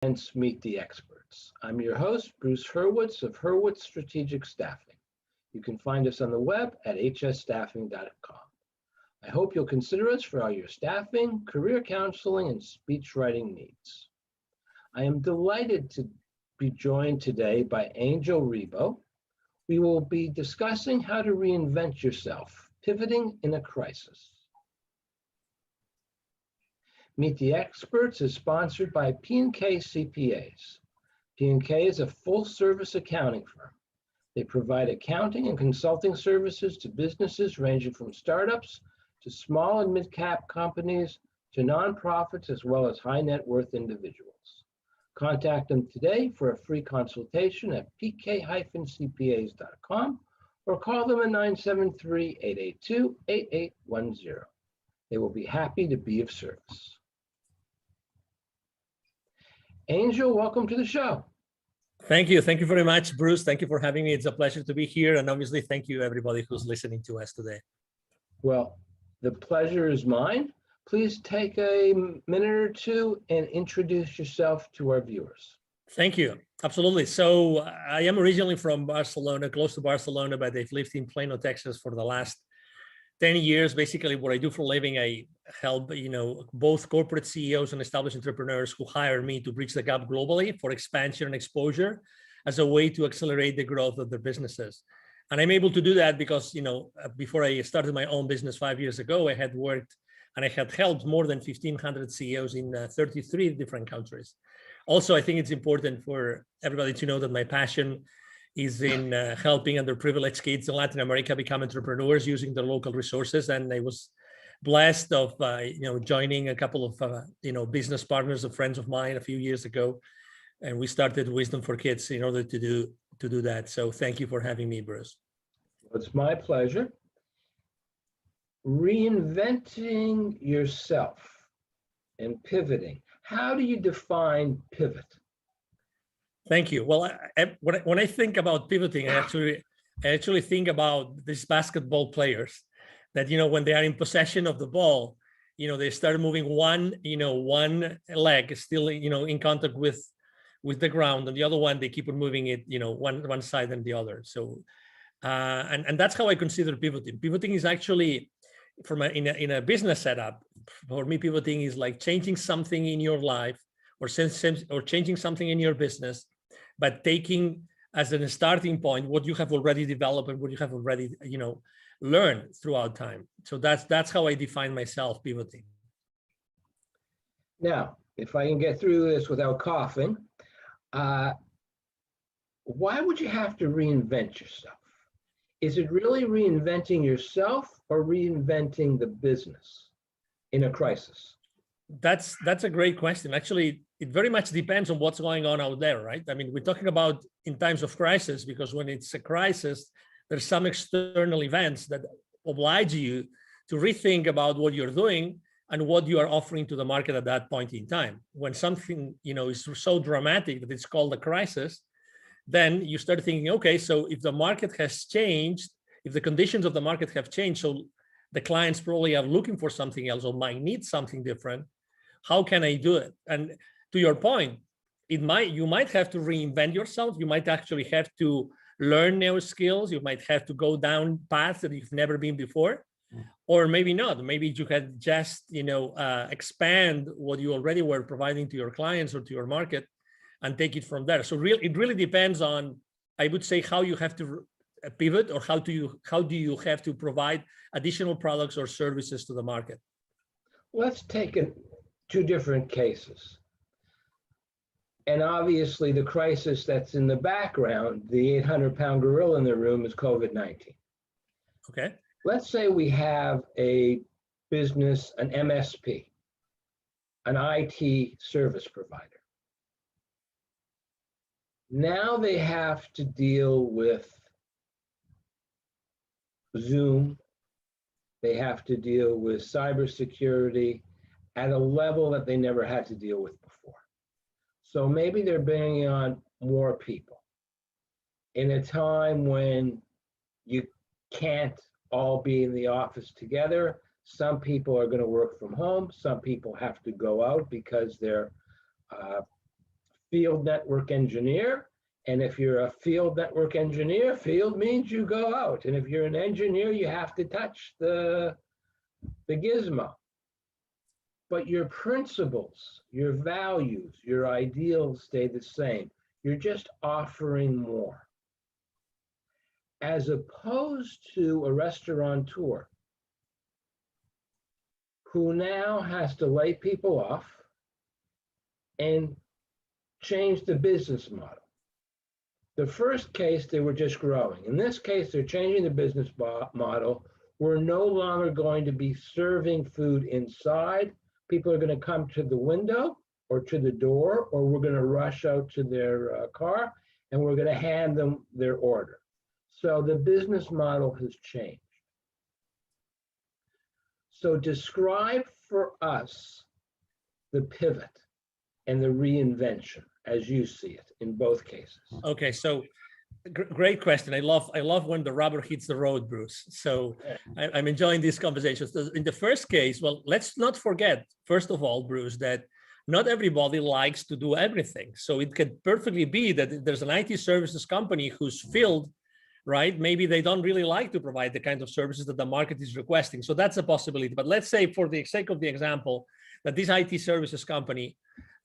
Meet the Experts. I'm your host, Bruce Hurwitz of Hurwitz Strategic Staffing. You can find us on the web at hsstaffing.com. I hope you'll consider us for all your staffing, career counseling, and speech writing needs. I am delighted to be joined today by Angel Ribo. We will be discussing how to reinvent yourself, pivoting in a crisis. Meet the Experts is sponsored by P&K CPAs. P&K is a full-service accounting firm. They provide accounting and consulting services to businesses ranging from startups to small and mid-cap companies to nonprofits as well as high-net-worth individuals. Contact them today for a free consultation at pk-cpas.com or call them at 973-882-8810. They will be happy to be of service. Angel, welcome to the show. Thank you. Thank you very much, Bruce. Thank you for having me. It's a pleasure to be here. And obviously, thank you, everybody who's listening to us today. Well, the pleasure is mine. Please take a minute or two and introduce yourself to our viewers. Thank you. Absolutely. So I am originally from Barcelona, close to Barcelona, but I've lived in Plano, Texas for the last 10 years. Basically, what I do for a living, I help both corporate CEOs and established entrepreneurs who hire me to bridge the gap globally for expansion and exposure as a way to accelerate the growth of their businesses. And I'm able to do that because, before I started my own business 5 years ago, I had worked and I had helped more than 1,500 CEOs in 33 different countries. Also, I think it's important for everybody to know that my passion is in helping underprivileged kids in Latin America become entrepreneurs using their local resources. And I was blessed of joining a couple of business partners, of friends of mine a few years ago, and we started Wisdom for Kids in order to do that. So thank you for having me, Bruce. It's my pleasure. Reinventing yourself and pivoting. How do you define pivot? Thank you. Well, when I think about pivoting, I actually think about these basketball players that, when they are in possession of the ball, they start moving one leg is still, in contact with the ground, and the other one, they keep on moving it, one side and the other. So, and that's how I consider pivoting. Pivoting is actually in a business setup. For me, pivoting is like changing something in your life or changing something in your business, but taking as a starting point what you have already developed and what you have already learned throughout time. So that's how I define myself pivoting. Now, if I can get through this without coughing, why would you have to reinvent yourself? Is it really reinventing yourself or reinventing the business in a crisis? That's a great question. Actually, it very much depends on what's going on out there, right? I mean, we're talking about in times of crisis, because when it's a crisis, there's some external events that oblige you to rethink about what you're doing and what you are offering to the market at that point in time. When something, is so dramatic that it's called a crisis, then you start thinking, okay, so if the market has changed, if the conditions of the market have changed, so the clients probably are looking for something else or might need something different. How can I do it? And to your point, you might have to reinvent yourself. You might actually have to learn new skills. You might have to go down paths that you've never been before, or maybe not. Maybe you can just, expand what you already were providing to your clients or to your market and take it from there. So it really depends on, I would say, how you have to pivot, or how do you have to provide additional products or services to the market. Let's take two different cases. And obviously the crisis that's in the background, the 800-pound gorilla in the room, is COVID-19. Okay. Let's say we have a business, an MSP, an IT service provider. Now they have to deal with Zoom. They have to deal with cybersecurity at a level that they never had to deal with before. So maybe they're bringing on more people in a time when you can't all be in the office together. Some people are going to work from home. Some people have to go out because their field network engineer. And if you're a field network engineer, field means you go out. And if you're an engineer, you have to touch the gizmo. But your principles, your values, your ideals stay the same. You're just offering more. As opposed to a restaurateur who now has to lay people off and change the business model. The first case, they were just growing. In this case, they're changing the business model. We're no longer going to be serving food inside. People are going to come to the window or to the door, or we're going to rush out to their car, and we're going to hand them their order. So the business model has changed. So describe for us the pivot and the reinvention as you see it in both cases. Okay, so great question. I love when the rubber hits the road, Bruce. So I'm enjoying these conversations. In the first case, well, let's not forget, first of all, Bruce, that not everybody likes to do everything. So it could perfectly be that there's an IT services company who's filled, right? Maybe they don't really like to provide the kind of services that the market is requesting. So that's a possibility. But let's say, for the sake of the example, that this IT services company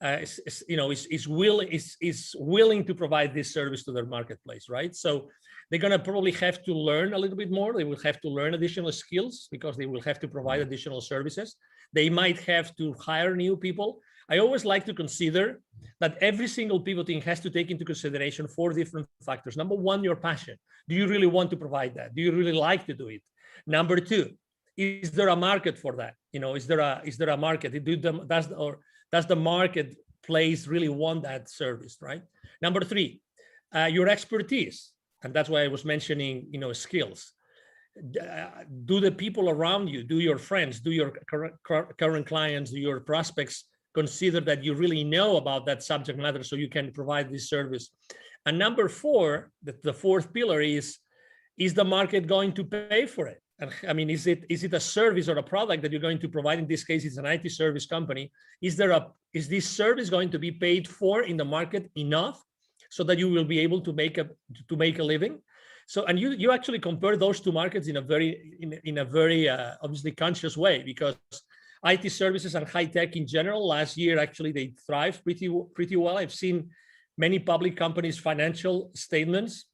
is willing to provide this service to their marketplace, right? So they're going to probably have to learn a little bit more. They will have to learn additional skills because they will have to provide additional services. They might have to hire new people. I always like to consider that every single pivoting has to take into consideration 4 different factors. Number 1, your passion. Do you really want to provide that? Do you really like to do it? Number 2, is there a market for that? Is there a market? Does the marketplace really want that service, right? Number 3, your expertise, and that's why I was mentioning, skills. Do the people around you, do your friends, do your current clients, do your prospects consider that you really know about that subject matter so you can provide this service? And number 4, the fourth pillar is the market going to pay for it? And I mean, is it a service or a product that you're going to provide? In this case, it's an IT service company. Is this service going to be paid for in the market enough so that you will be able to make a living? So, and you actually compare those 2 markets in a very obviously conscious way, because IT services and high tech in general, last year actually they thrived pretty well. I've seen many public companies' financial statements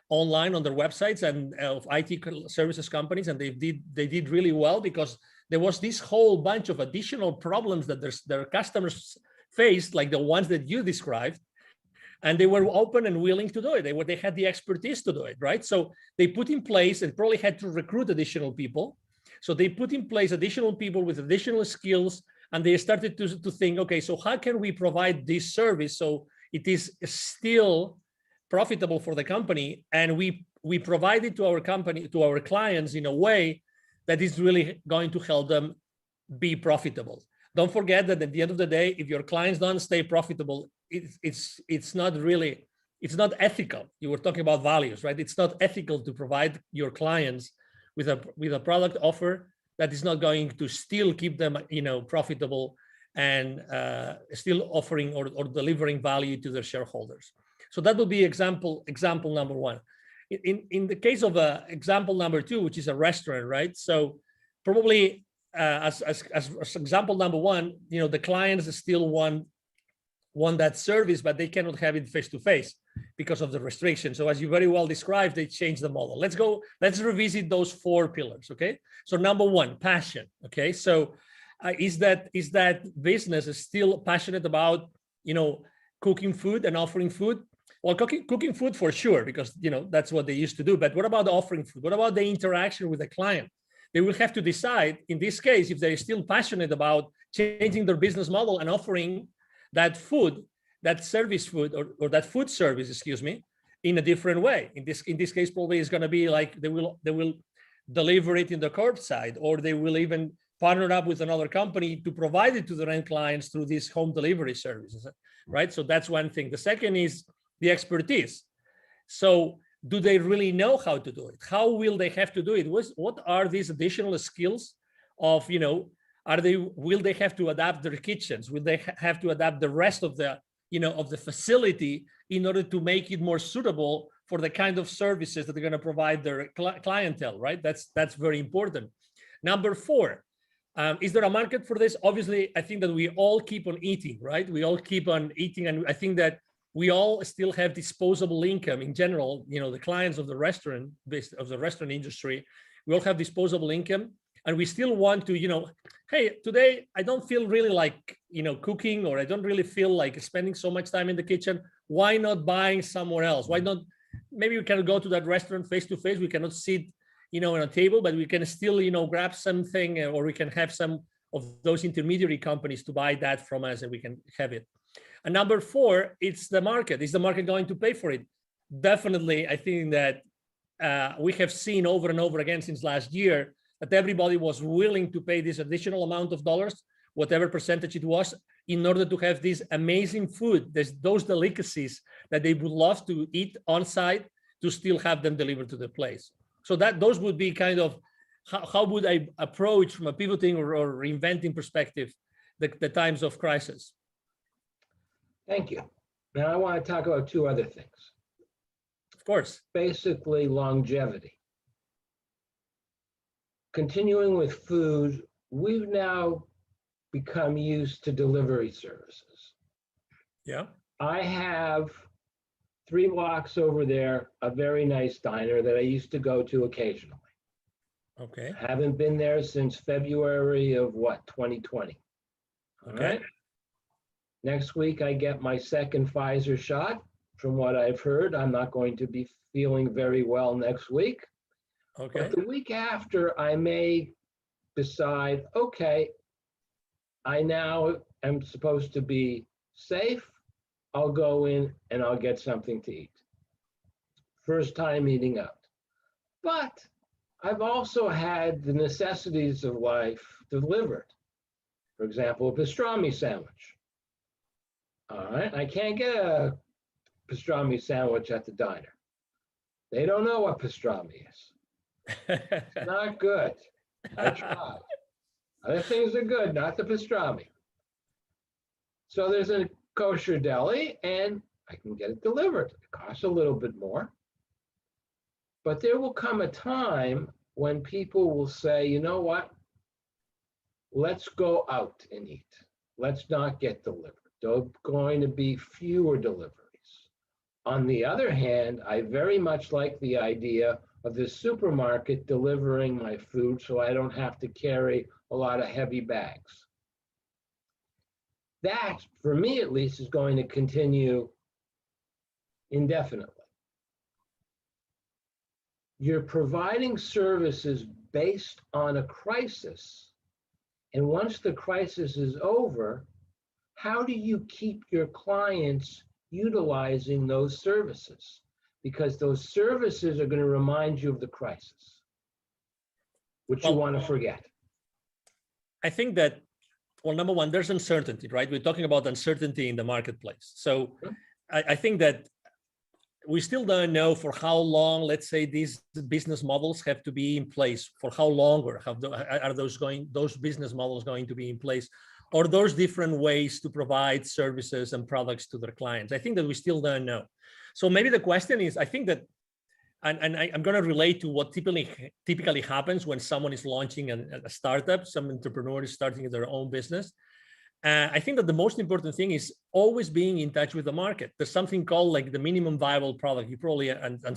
online on their websites and of IT services companies, and they did really well because there was this whole bunch of additional problems that their customers faced, like the ones that you described, and they were open and willing to do it. They had the expertise to do it, right? So they put in place and probably had to recruit additional people. So they put in place additional people with additional skills, and they started to think, okay, so how can we provide this service so it is still profitable for the company, and we provide it to our clients in a way that is really going to help them be profitable. Don't forget that at the end of the day, if your clients don't stay profitable, it's not ethical. You were talking about values, right? It's not ethical to provide your clients with a product offer that is not going to still keep them, profitable and still offering or delivering value to their shareholders. So that would be example number 1. In the case of example number 2, which is a restaurant, right? So probably as example number 1, the clients still want that service, but they cannot have it face to face because of the restrictions. So as you very well described, they changed the model. Let's revisit those 4 pillars. Okay. So number 1, passion. Okay. So is that business is still passionate about, cooking food and offering food? Well, cooking food for sure, because that's what they used to do. But what about offering food? What about the interaction with the client? They will have to decide in this case if they're still passionate about changing their business model and offering that food, that service food, or that food service, in a different way. In this case, probably it's going to be like they will deliver it in the curbside, or they will even partner up with another company to provide it to their end clients through these home delivery services, right? So that's one thing. The second is the expertise. So do they really know how to do it? How will they have to do it? What are these additional skills of, will they have to adapt their kitchens? Will they have to adapt the rest of the of the facility in order to make it more suitable for the kind of services that they're going to provide their clientele, right? That's very important. Number four, is there a market for this? Obviously, I think that we all keep on eating, right? We all keep on eating, and I think that we all still have disposable income in general. The clients of the restaurant industry, we all have disposable income, and we still want to, hey, today I don't feel really like, cooking, or I don't really feel like spending so much time in the kitchen. Why not buying somewhere else? Why not? Maybe we can go to that restaurant face to face. We cannot sit, on a table, but we can still, grab something, or we can have some of those intermediary companies to buy that from us, and we can have it. And number four, it's the market. Is the market going to pay for it? Definitely. I think that we have seen over and over again since last year that everybody was willing to pay this additional amount of dollars, whatever percentage it was, in order to have this amazing food, those delicacies that they would love to eat on site, to still have them delivered to the place. So those would be kind of how would I approach, from a pivoting or reinventing perspective, the times of crisis. Thank you. Now I want to talk about two other things. Of course. Basically, longevity. Continuing with food, we've now become used to delivery services. Yeah. I have 3 blocks over there, a very nice diner that I used to go to occasionally. Okay. Haven't been there since February of 2020. All Okay. right. Next week, I get my second Pfizer shot. From what I've heard, I'm not going to be feeling very well next week. Okay. But the week after, I may decide, okay, I now am supposed to be safe. I'll go in and I'll get something to eat. First time eating out. But I've also had the necessities of life delivered. For example, a pastrami sandwich. All right, I can't get a pastrami sandwich at the diner. They don't know what pastrami is. It's not good. I tried. Other things are good, not the pastrami. So there's a kosher deli, and I can get it delivered. It costs a little bit more. But there will come a time when people will say, you know what? Let's go out and eat. Let's not get delivered. There are going to be fewer deliveries. On the other hand, I very much like the idea of the supermarket delivering my food so I don't have to carry a lot of heavy bags. That, for me at least, is going to continue indefinitely. You're providing services based on a crisis, and once the crisis is over, how do you keep your clients utilizing those services? Because those services are going to remind you of the crisis, which you want to forget. I think that, well, number one, there's uncertainty, right? We're talking about uncertainty in the marketplace. So I think that we still don't know for how long, let's say, these business models have to be in place. For how long, or are those business models going to be in place, or those different ways to provide services and products to their clients? I think that we still don't know. So maybe the question is, I think that, and I'm going to relate to what typically happens when someone is launching a startup, some entrepreneur is starting their own business. I think that the most important thing is always being in touch with the market. There's something called like the minimum viable product. You probably,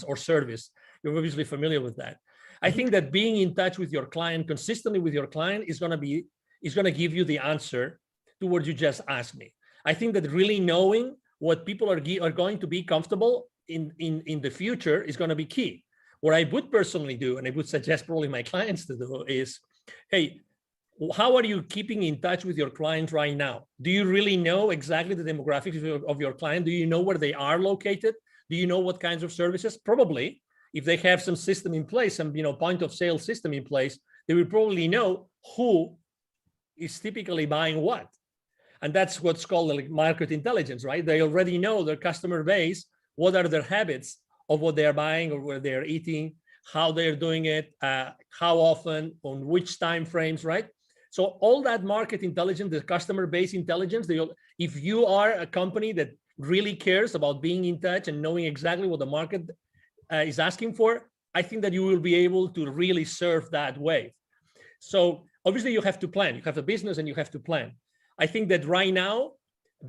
or service, you're obviously familiar with that. I think that being in touch with your client, consistently with your client, is going to give you the answer to what you just asked me. I think that really knowing what people are going to be comfortable in the future is going to be key. What I would personally do, and I would suggest probably my clients to do, is, hey, how are you keeping in touch with your client right now? Do you really know exactly the demographics of your client? Do you know where they are located? Do you know what kinds of services? Probably, if they have some system in place, some point of sale system in place, they will probably know who is typically buying what. And that's what's called like market intelligence, right? They already know their customer base, what are their habits of what they're buying or where they're eating, how they're doing it, how often, on which time frames, right? So all that market intelligence, the customer base intelligence, if you are a company that really cares about being in touch and knowing exactly what the market is asking for, I think that you will be able to really serve that wave. So obviously you have to plan. You have a business and you have to plan. I think that right now,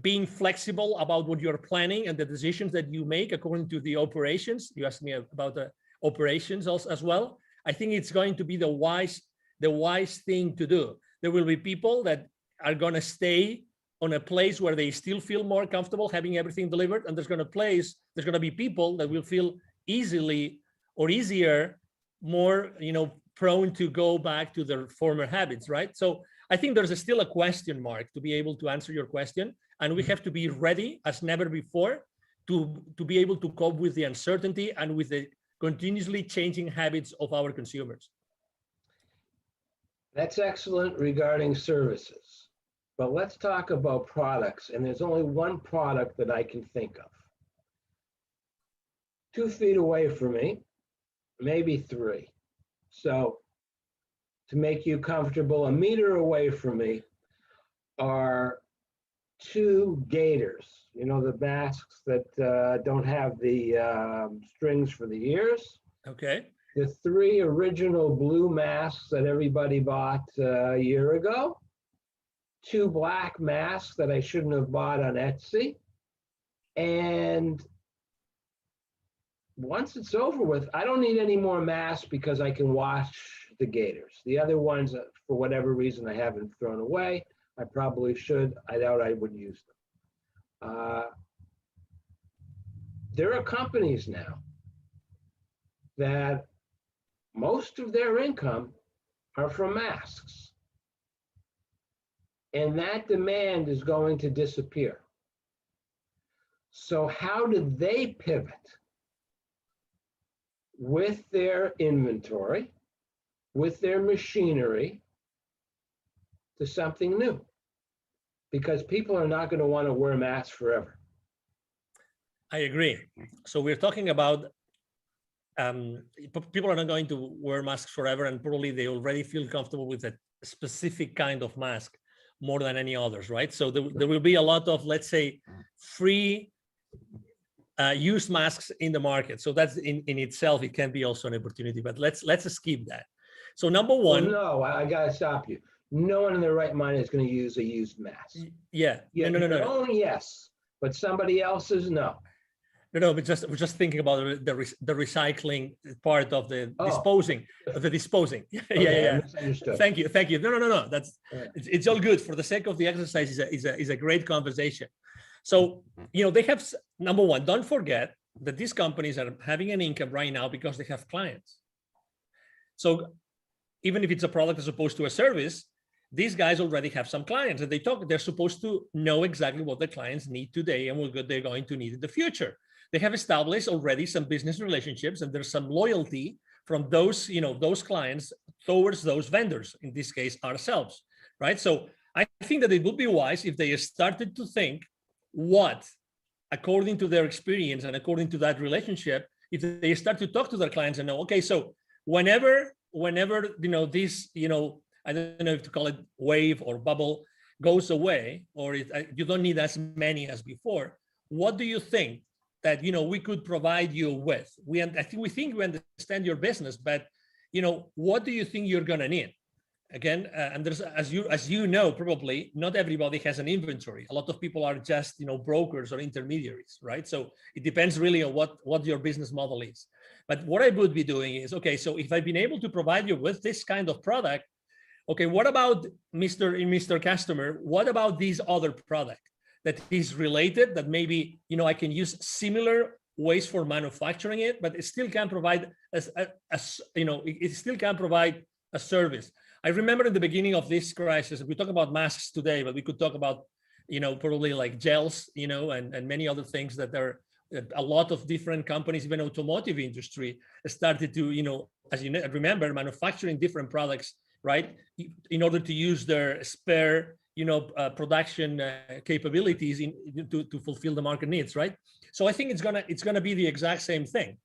being flexible about what you're planning and the decisions that you make according to the operations, you asked me about the operations as well. I think it's going to be the wise thing to do. There will be people that are going to stay on a place where they still feel more comfortable having everything delivered, and there's going to be people that will feel easier, more prone to go back to their former habits, right? So I think there's still a question mark to be able to answer your question, and we have to be ready as never before to be able to cope with the uncertainty and with the continuously changing habits of our consumers. That's excellent regarding services, but let's talk about products, and there's only one product that I can think of. 2 feet away from me, maybe 3. So to make you comfortable, 1 meter away from me are 2 gaiters. You know, the masks that don't have the strings for the ears. Okay. The 3 original blue masks that everybody bought a year ago. 2 black masks that I shouldn't have bought on Etsy. And once it's over with, I don't need any more masks because I can wash the gaiters. The other ones, for whatever reason, I haven't thrown away. I probably should. I doubt I would use them. There are companies now that most of their income are from masks. And that demand is going to disappear. So how did they pivot with their inventory, with their machinery, to something new? Because people are not going to want to wear masks forever. I agree. So we're talking about people are not going to wear masks forever, and probably they already feel comfortable with a specific kind of mask more than any others, right? So there will be a lot of, let's say, free use masks in the market. So that's in itself, it can be also an opportunity, but let's skip that. So number one. Well, no, I got to stop you. No one in their right mind is going to use a used mask. Yeah. No. Only yes, but somebody else's, no. No, but we're just thinking about the recycling part of the disposing. Yeah. Misunderstood. Thank you. No. It's all good. For the sake of the exercise, is a great conversation. So they have, number one, don't forget that these companies are having an income right now because they have clients. So even if it's a product as opposed to a service, these guys already have some clients, and they're supposed to know exactly what the clients need today and what they're going to need in the future. They have established already some business relationships, and there's some loyalty from those clients towards those vendors, in this case, ourselves, right? So I think that it would be wise if they started to think what, according to their experience and according to that relationship, if they start to talk to their clients and know, okay, so whenever this, I don't know if to call it wave or bubble, goes away, or you don't need as many as before, what do you think that we could provide you with? We think we understand your business, but what do you think you're gonna need? Again, and there's, as you know, probably not everybody has an inventory. A lot of people are just brokers or intermediaries, right? So it depends really on what your business model is. But what I would be doing is, okay, so if I've been able to provide you with this kind of product, okay, what about Mr. Customer? What about this other product that is related, that maybe I can use similar ways for manufacturing it, but it still can provide it still can provide a service. I remember in the beginning of this crisis, we talk about masks today, but we could talk about probably like gels, and many other things that are a lot of different companies, even automotive industry, started to as you remember, manufacturing different products, right, in order to use their spare production capabilities to fulfill the market needs, right? So I think it's gonna be the exact same thing,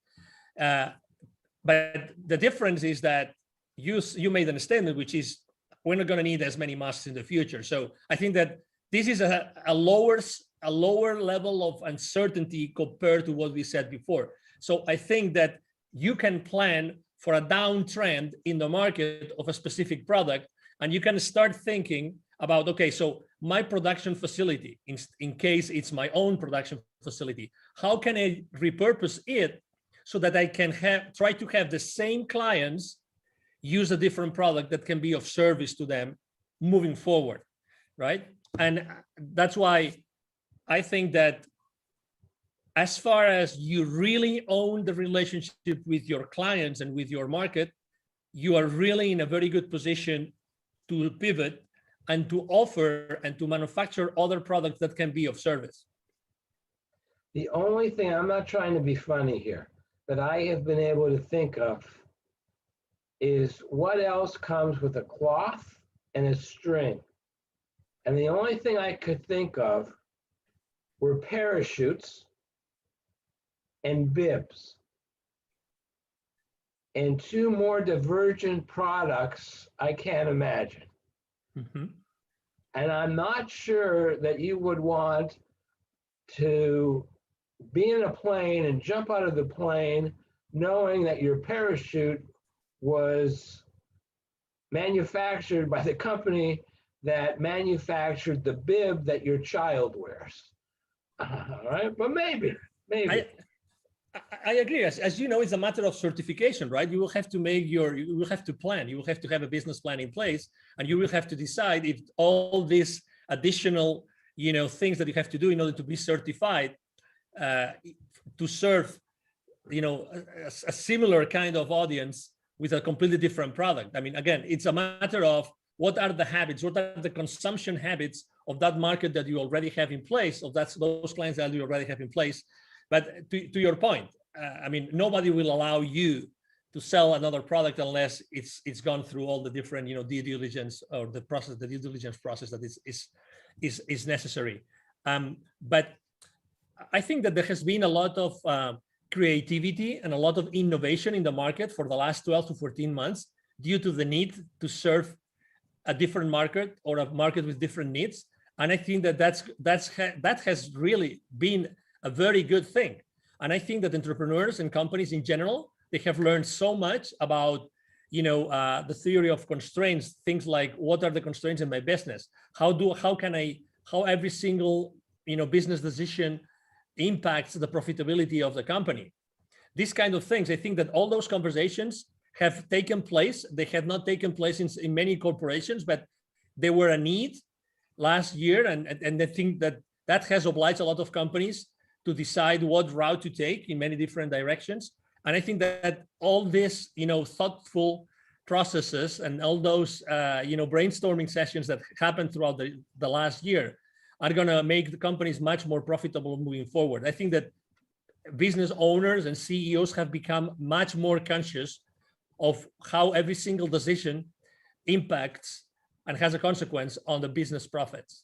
but the difference is that you made an statement, which is we're not going to need as many masks in the future. So I think that this is a lower level of uncertainty compared to what we said before. So I think that you can plan for a downtrend in the market of a specific product, and you can start thinking about, okay, so my production facility, in case it's my own production facility, how can I repurpose it so that I can try to have the same clients use a different product that can be of service to them moving forward, right? And that's why I think that as far as you really own the relationship with your clients and with your market, you are really in a very good position to pivot and to offer and to manufacture other products that can be of service. The only thing, I'm not trying to be funny here, but I have been able to think of is what else comes with a cloth and a string. And the only thing I could think of were parachutes and bibs. And two more divergent products I can't imagine. Mm-hmm. And I'm not sure that you would want to be in a plane and jump out of the plane knowing that your parachute was manufactured by the company that manufactured the bib that your child wears. All right, but maybe. I agree. As you know, it's a matter of certification, right? You will have to you will have to plan. You will have to have a business plan in place, and you will have to decide if all these additional, things that you have to do in order to be certified to serve, a similar kind of audience with a completely different product. I mean, again, it's a matter of what are the habits, what are the consumption habits of that market that you already have in place, of those clients that you already have in place. But to your point, I mean, nobody will allow you to sell another product unless it's gone through all the different, due diligence or the due diligence process that is necessary. But I think that there has been a lot of creativity and a lot of innovation in the market for the last 12 to 14 months due to the need to serve a different market or a market with different needs. And I think that has really been a very good thing. And I think that entrepreneurs and companies in general, they have learned so much about, the theory of constraints, things like what are the constraints in my business? How every single, business decision impacts the profitability of the company. These kind of things, I think that all those conversations have taken place. They have not taken place in many corporations, but they were a need last year. And I think that has obliged a lot of companies to decide what route to take in many different directions. And I think that all this, thoughtful processes and all those, brainstorming sessions that happened throughout the last year are going to make the companies much more profitable moving forward. I think that business owners and CEOs have become much more conscious of how every single decision impacts and has a consequence on the business profits.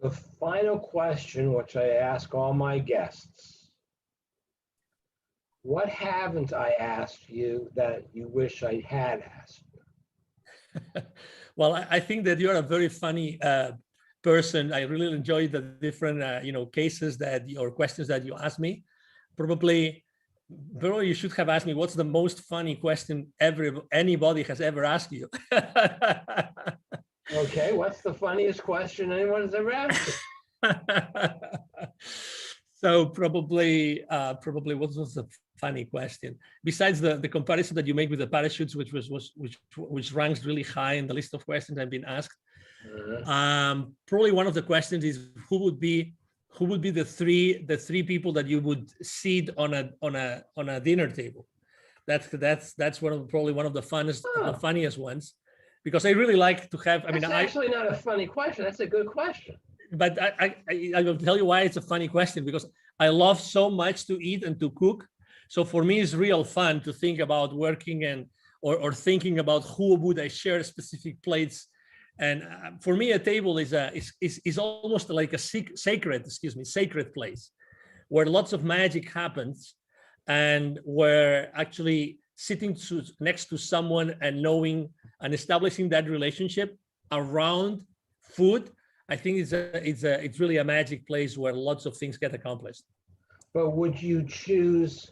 The final question, which I ask all my guests, what haven't I asked you that you wish I had asked you? Well, I think that you're a very funny person. I really enjoy the different, cases or questions that you asked me. Probably you should have asked me what's the most funny question anybody has ever asked you. Okay, what's the funniest question anyone has ever asked you? So probably what was the funny question? Besides the comparison that you make with the parachutes, which ranks really high in the list of questions I've been asked. Probably one of the questions is who would be the three people that you would seat on a dinner table. That's probably one of the funniest ones, because I really like to have. That's actually not a funny question. That's a good question. But I will tell you why it's a funny question, because I love so much to eat and to cook. So for me, it's real fun to think about working or thinking about who would I share specific plates. And for me, a table is almost like a sacred place where lots of magic happens, and where actually sitting next to someone and knowing and establishing that relationship around food, I think it's really a magic place where lots of things get accomplished. But would you choose,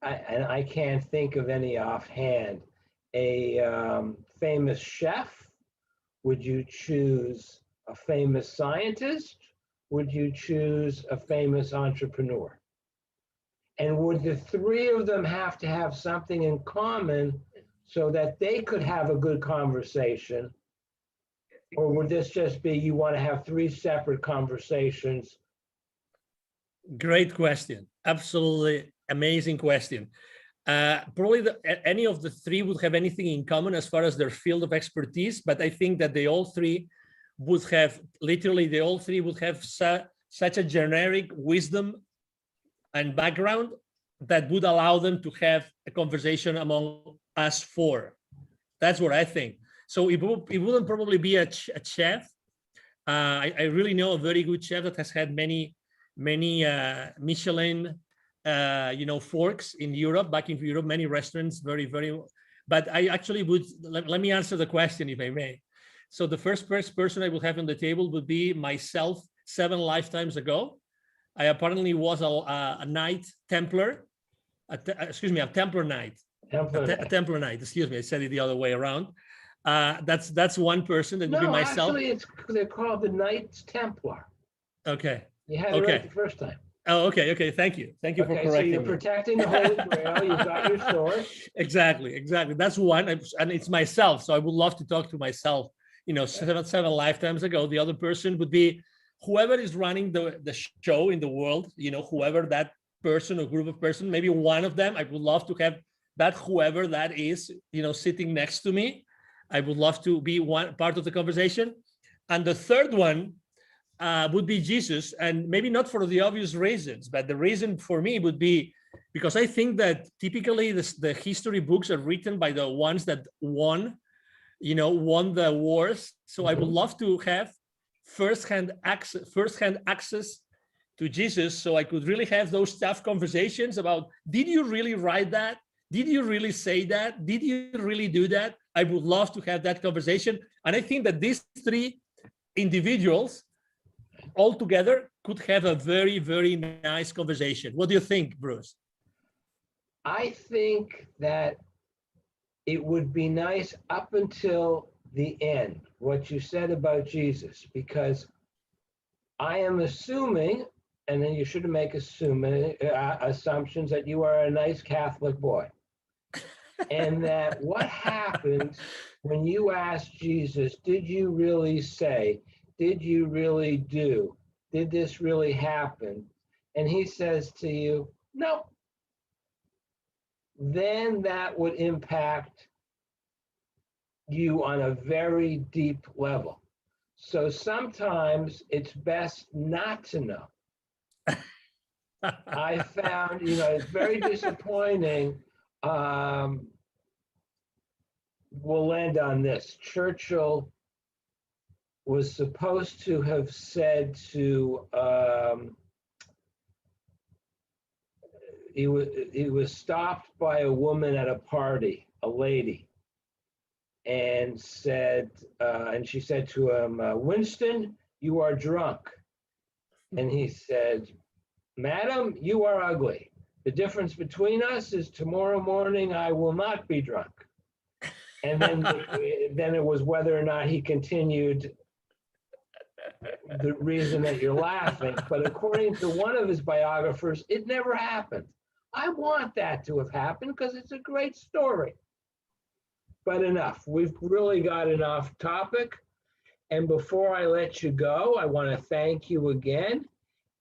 and I can't think of any offhand, a famous chef? Would you choose a famous scientist? Would you choose a famous entrepreneur? And would the three of them have to have something in common so that they could have a good conversation? Or would this just be you want to have three separate conversations? Great question. Absolutely amazing question. Probably any of the three would have anything in common as far as their field of expertise, but I think that they all three would have, such a generic wisdom and background that would allow them to have a conversation among us four. That's what I think. So it wouldn't probably be a chef. I really know a very good chef that has had many Michelin forks in Europe, back in Europe, many restaurants, very, but I actually would, let me answer the question if I may. So the first person I would have on the table would be myself 7 lifetimes ago. I apparently was a Knight Templar, a Templar Knight. A Templar Knight, excuse me, I said it the other way around. That's one person, that would be myself. Actually, they're called the Knights Templar. Okay. You had it right the first time. Oh, okay. Thank you for correcting me. So you're protecting the Holy Grail. You've got your sword. Exactly. That's one, and it's myself. So I would love to talk to myself. 7 lifetimes ago. The other person would be whoever is running the show in the world. Whoever that person or group of person. Maybe one of them. I would love to have that whoever that is. Sitting next to me. I would love to be one part of the conversation. And the third one would be Jesus, and maybe not for the obvious reasons, but the reason for me would be because I think that typically the history books are written by the ones that won the wars. So I would love to have firsthand access to Jesus, so I could really have those tough conversations about, did you really write that? Did you really say that? Did you really do that? I would love to have that conversation. And I think that these three individuals all together could have a very, very nice conversation. What do you think, Bruce? I think that it would be nice up until the end, what you said about Jesus, because I am assuming, and then you shouldn't make assumptions, that you are a nice Catholic boy. And that what happens when you ask Jesus, did you really say, did you really do, did this really happen? And he says to you, no. Then that would impact you on a very deep level. So sometimes it's best not to know. I found, it's very disappointing. We'll end on this. Churchill was supposed to have said to, he was stopped by a woman at a party, a lady, and she said to him, Winston, you are drunk. And he said, Madam, you are ugly. The difference between us is tomorrow morning I will not be drunk. And then it was whether or not he continued the reason that you're laughing. But according to one of his biographers, it never happened. I want that to have happened because it's a great story. But enough. We've really got an off topic. And before I let you go, I want to thank you again.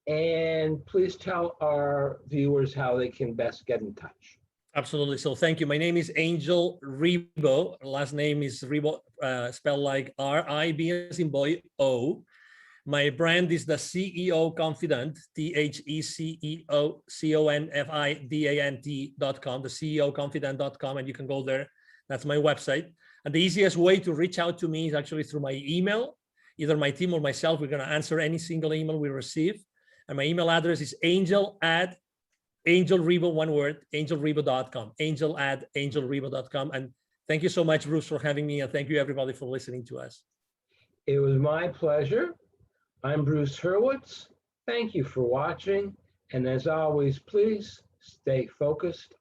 And please tell our viewers how they can best get in touch. Absolutely. So thank you. My name is Angel Ribo. Last name is Ribo, spelled like R-I-B as in boy, O. My brand is the CEO Confidant, THECEO-CONFIDANT.com, the CEOConfidant.com, and you can go there. That's my website. And the easiest way to reach out to me is actually through my email. Either my team or myself, we're going to answer any single email we receive. And my email address is angel@ Angel Ribo, one word, angelribo.com, angel@angelribo.com. And thank you so much, Bruce, for having me. And thank you, everybody, for listening to us. It was my pleasure. I'm Bruce Hurwitz. Thank you for watching. And as always, please stay focused